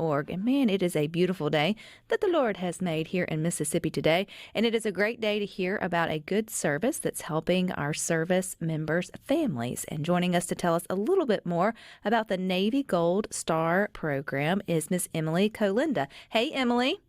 SuperTalk.org. And man, it is a beautiful day that the Lord has made here in Mississippi today. And it is a great day to hear about a good service that's helping our service members' families. And joining us to tell us a little bit more about the Navy Gold Star program is Miss Emily Kolenda. Hey, Emily.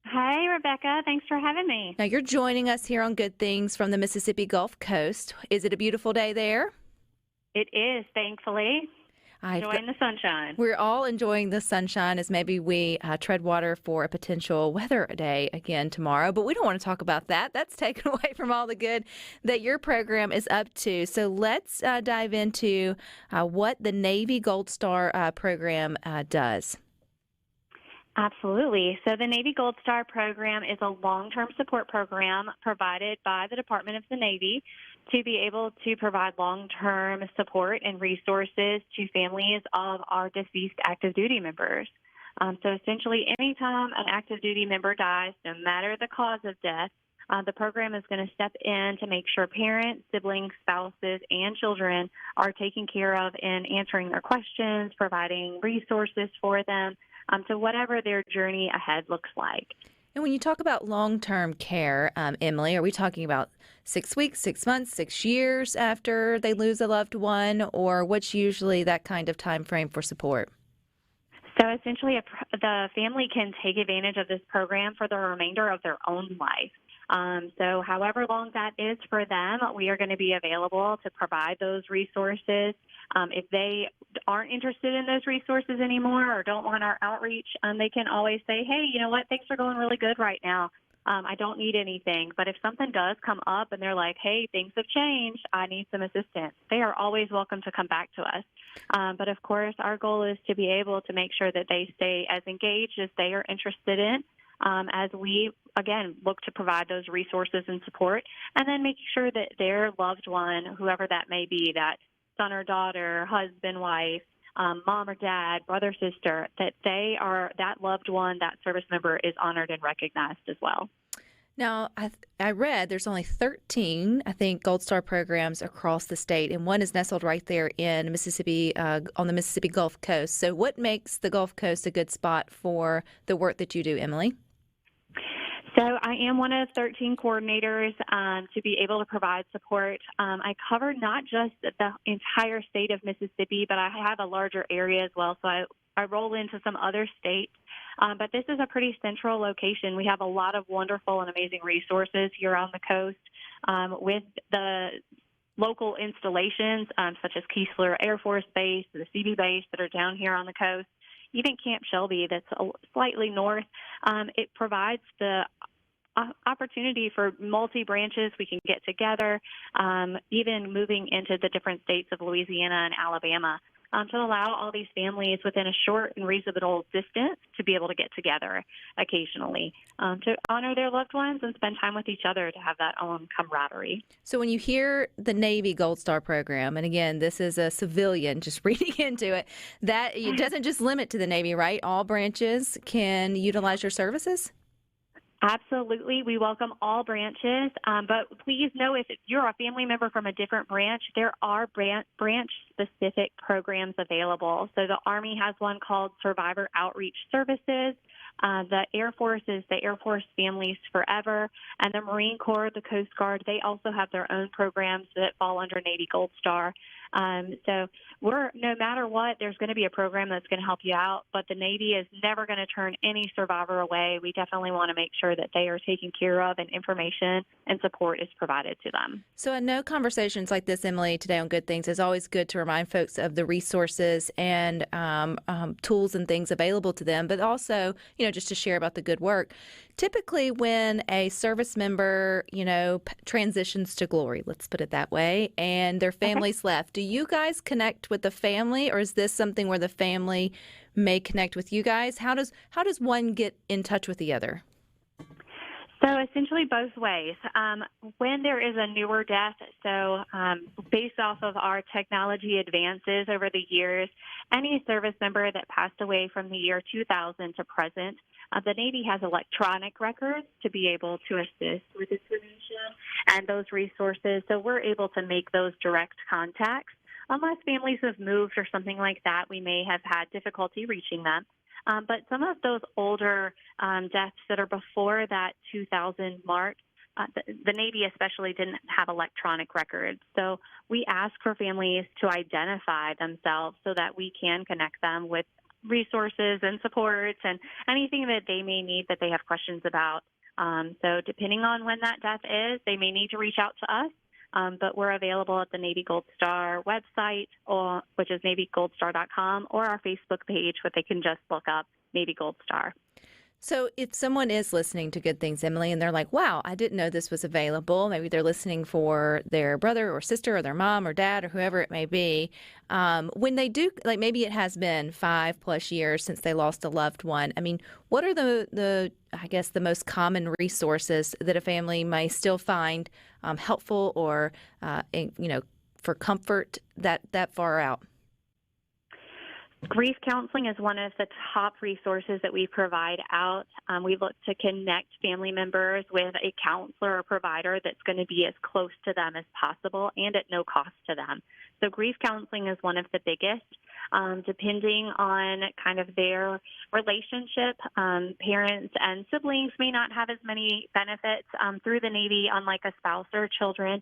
Hi, Rebecca. Thanks for having me. Now, you're joining us here on Good Things from the Mississippi Gulf Coast. Is it a beautiful day there? It is, thankfully. Enjoying the sunshine. We're all enjoying the sunshine as maybe we tread water for a potential weather day again tomorrow. But we don't want to talk about that. That's taken away from all the good that your program is up to. So let's dive into what the Navy Gold Star program does. Absolutely. So the Navy Gold Star program is a long-term support program provided by the Department of the Navy to be able to provide long-term support and resources to families of our deceased active duty members. So essentially, anytime an active duty member dies, no matter the cause of death, the program is going to step in to make sure parents, siblings, spouses, and children are taken care of in answering their questions, providing resources for them, to whatever their journey ahead looks like. And when you talk about long-term care, Emily, are we talking about 6 weeks, 6 months, 6 years after they lose a loved one, or what's usually that kind of time frame for support? So essentially, the family can take advantage of this program for the remainder of their own life. So however long that is for them, we are going to be available to provide those resources. If they aren't interested in those resources anymore or don't want our outreach, they can always say, hey, you know what, things are going really good right now. I don't need anything. But if something does come up and they're like, hey, things have changed, I need some assistance, they are always welcome to come back to us. But of course, our goal is to be able to make sure that they stay as engaged as they are interested in, as we, again, look to provide those resources and support, and then making sure that their loved one, whoever that may be, that son or daughter, husband, wife, mom or dad, brother, sister, that that loved one, that service member is honored and recognized as well. Now, I read there's only 13, I think, Gold Star programs across the state, and one is nestled right there in Mississippi, on the Mississippi Gulf Coast. So what makes the Gulf Coast a good spot for the work that you do, Emily? So I am one of 13 coordinators to be able to provide support. I cover not just the entire state of Mississippi, but I have a larger area as well. So I roll into some other states. But this is a pretty central location. We have a lot of wonderful and amazing resources here on the coast with the local installations such as Keesler Air Force Base, the CB base that are down here on the coast. Even Camp Shelby, that's slightly north, it provides the opportunity for multi-branches. We can get together, even moving into the different states of Louisiana and Alabama, to allow all these families within a short and reasonable distance to be able to get together occasionally, to honor their loved ones and spend time with each other, to have that own camaraderie. So when you hear the Navy Gold Star program, and again, this is a civilian just reading into it, that it doesn't just limit to the Navy, right? All branches can utilize your services? Absolutely. We welcome all branches, but please know if you're a family member from a different branch, there are branch-specific programs available. So the Army has one called Survivor Outreach Services. The Air Force is the Air Force Families Forever, and the Marine Corps, the Coast Guard, they also have their own programs that fall under Navy Gold Star. So no matter what, there's going to be a program that's going to help you out, but the Navy is never going to turn any survivor away. We definitely want to make sure that they are taken care of and information and support is provided to them. So I know conversations like this, Emily, today on Good Things, is always good to remind folks of the resources and tools and things available to them, but also, just to share about the good work. Typically when a service member, transitions to glory, let's put it that way, and their family's left, do you guys connect with the family, or is this something where the family may connect with you guys? How does one get in touch with the other? So essentially both ways. When there is a newer death, so based off of our technology advances over the years, any service member that passed away from the year 2000 to present, the Navy has electronic records to be able to assist with information and those resources. So we're able to make those direct contacts. Unless families have moved or something like that, we may have had difficulty reaching them. But some of those older deaths that are before that 2000 mark, the Navy especially didn't have electronic records. So we ask for families to identify themselves so that we can connect them with resources and supports and anything that they may need that they have questions about. So depending on when that death is, they may need to reach out to us. But we're available at the Navy Gold Star website, which is navygoldstar.com, or our Facebook page, where they can just look up Navy Gold Star. So if someone is listening to Good Things, Emily, and they're like, wow, I didn't know this was available. Maybe they're listening for their brother or sister or their mom or dad or whoever it may be. When they do, like maybe it has been 5+ years since they lost a loved one. I mean, what are the I guess, the most common resources that a family may still find helpful or, for comfort that far out? Grief counseling is one of the top resources that we provide out. We look to connect family members with a counselor or provider that's going to be as close to them as possible and at no cost to them. So grief counseling is one of the biggest. Depending on kind of their relationship, parents and siblings may not have as many benefits through the Navy, unlike a spouse or children.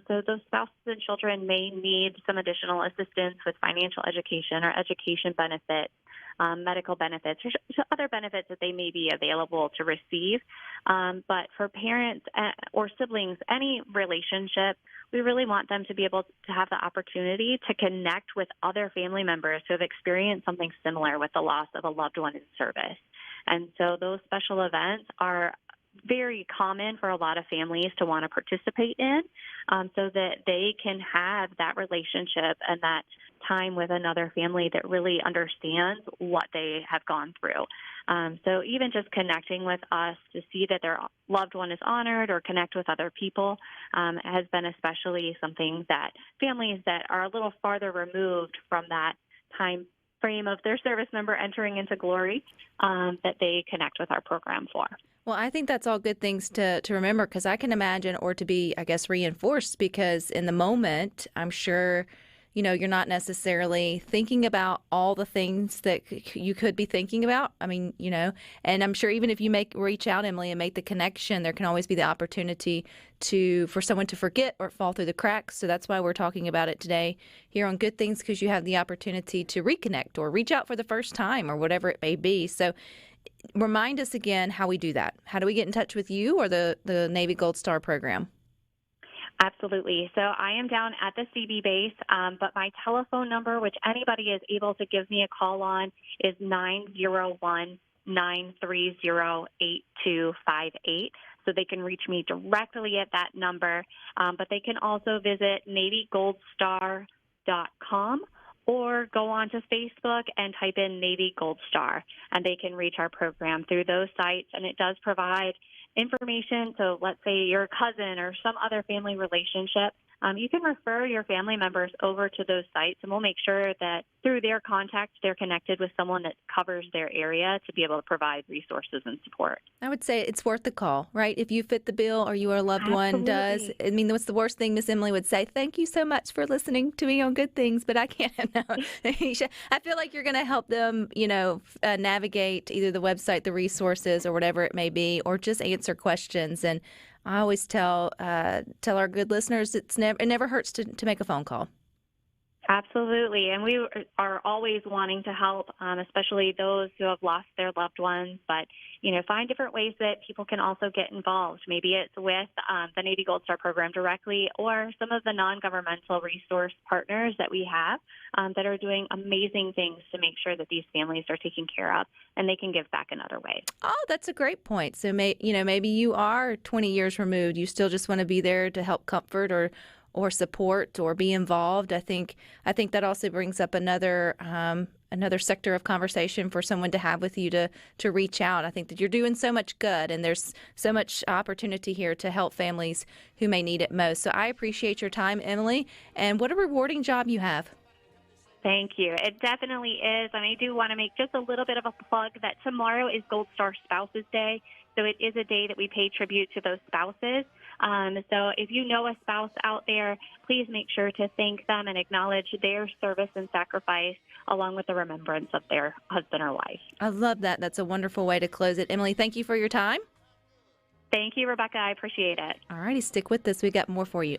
So those spouses and children may need some additional assistance with financial education or education benefits, medical benefits, or other benefits that they may be available to receive. But for parents or siblings, any relationship, we really want them to be able to have the opportunity to connect with other family members who have experienced something similar with the loss of a loved one in service. And so those special events are very common for a lot of families to want to participate in, so that they can have that relationship and that time with another family that really understands what they have gone through. So even just connecting with us to see that their loved one is honored or connect with other people has been especially something that families that are a little farther removed from that time frame of their service member entering into glory, that they connect with our program for. Well, I think that's all good things to remember, because I can imagine, or to be, I guess, reinforced, because in the moment, I'm sure, you're not necessarily thinking about all the things that you could be thinking about. I mean, and I'm sure even if you reach out, Emily, and make the connection, there can always be the opportunity for someone to forget or fall through the cracks. So that's why we're talking about it today here on Good Things, because you have the opportunity to reconnect or reach out for the first time or whatever it may be. So remind us again how we do that. How do we get in touch with you or the Navy Gold Star program? Absolutely. So I am down at the CB base, but my telephone number, which anybody is able to give me a call on, is 901-930-8258. So they can reach me directly at that number. But they can also visit navygoldstar.com or go onto Facebook and type in Navy Gold Star, and they can reach our program through those sites. And it does provide information. So let's say you're a cousin or some other family relationship, you can refer your family members over to those sites, and we'll make sure that through their contact, they're connected with someone that covers their area to be able to provide resources and support. I would say it's worth the call, right? If you fit the bill or your loved one does. I mean, what's the worst thing Miss Emily would say? Thank you so much for listening to me on Good Things, but I can't. No. I feel like you're going to help them, navigate either the website, the resources, or whatever it may be, or just answer questions. And I always tell our good listeners it never hurts to make a phone call. Absolutely. And we are always wanting to help, especially those who have lost their loved ones. But, find different ways that people can also get involved. Maybe it's with the Navy Gold Star program directly, or some of the non-governmental resource partners that we have that are doing amazing things to make sure that these families are taken care of and they can give back in other ways. Oh, that's a great point. So, maybe you are 20 years removed. You still just want to be there to help comfort or support or be involved. I think that also brings up another sector of conversation for someone to have with you to reach out. I think that you're doing so much good, and there's so much opportunity here to help families who may need it most. So I appreciate your time, Emily, and what a rewarding job you have. Thank you. It definitely is. And I do want to make just a little bit of a plug that tomorrow is Gold Star Spouses Day. So it is a day that we pay tribute to those spouses. So if you know a spouse out there, please make sure to thank them and acknowledge their service and sacrifice along with the remembrance of their husband or wife. I love that. That's a wonderful way to close it. Emily, thank you for your time. Thank you, Rebecca. I appreciate it. All righty, stick with us. We got more for you.